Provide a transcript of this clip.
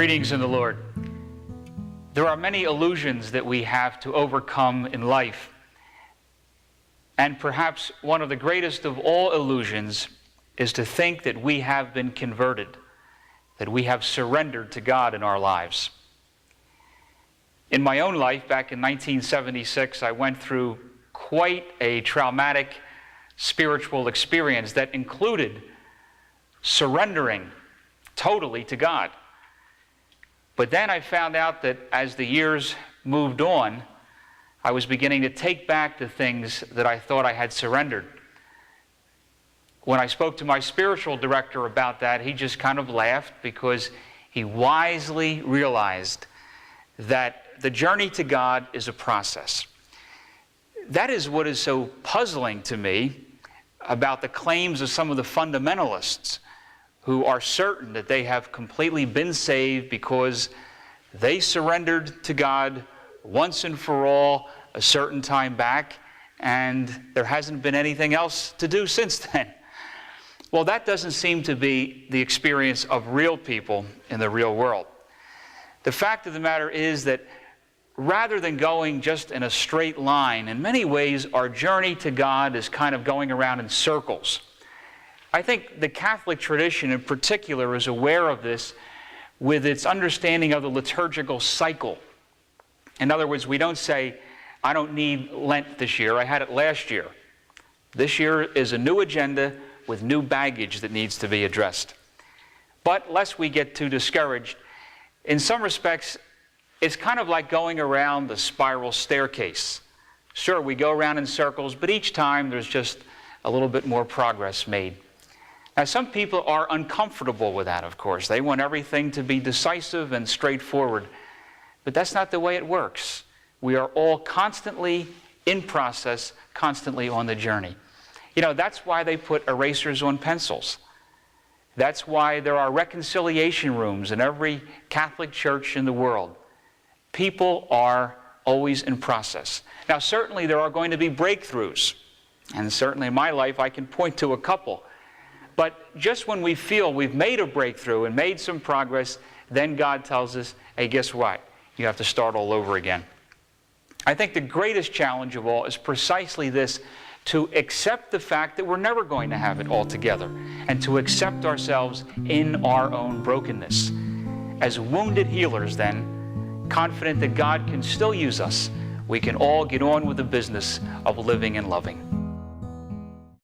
Greetings in the Lord. There are many illusions that we have to overcome in life. And perhaps one of the greatest of all illusions is to think that we have been converted, that we have surrendered to God in our lives. In my own life, back in 1976, I went through quite a traumatic spiritual experience that included surrendering totally to God. But then I found out that as the years moved on, I was beginning to take back the things that I thought I had surrendered. When I spoke to my spiritual director about that, he just kind of laughed because he wisely realized that the journey to God is a process. That is what is so puzzling to me about the claims of some of the fundamentalists who are certain that they have completely been saved because they surrendered to God once and for all a certain time back, and there hasn't been anything else to do since then. Well, that doesn't seem to be the experience of real people in the real world. The fact of the matter is that rather than going just in a straight line, in many ways our journey to God is kind of going around in circles. I think the Catholic tradition in particular is aware of this with its understanding of the liturgical cycle. In other words, we don't say, I don't need Lent this year, I had it last year. This year is a new agenda with new baggage that needs to be addressed. But lest we get too discouraged, in some respects, it's kind of like going around the spiral staircase. Sure, we go around in circles, but each time there's just a little bit more progress made. Now, some people are uncomfortable with that, of course. They want everything to be decisive and straightforward. But that's not the way it works. We are all constantly in process, constantly on the journey. You know, that's why they put erasers on pencils. That's why there are reconciliation rooms in every Catholic church in the world. People are always in process. Now, certainly there are going to be breakthroughs. And certainly in my life, I can point to a couple. But just when we feel we've made a breakthrough and made some progress, then God tells us, hey, guess what? You have to start all over again. I think the greatest challenge of all is precisely this, to accept the fact that we're never going to have it all together, and to accept ourselves in our own brokenness. As wounded healers, then, confident that God can still use us, we can all get on with the business of living and loving.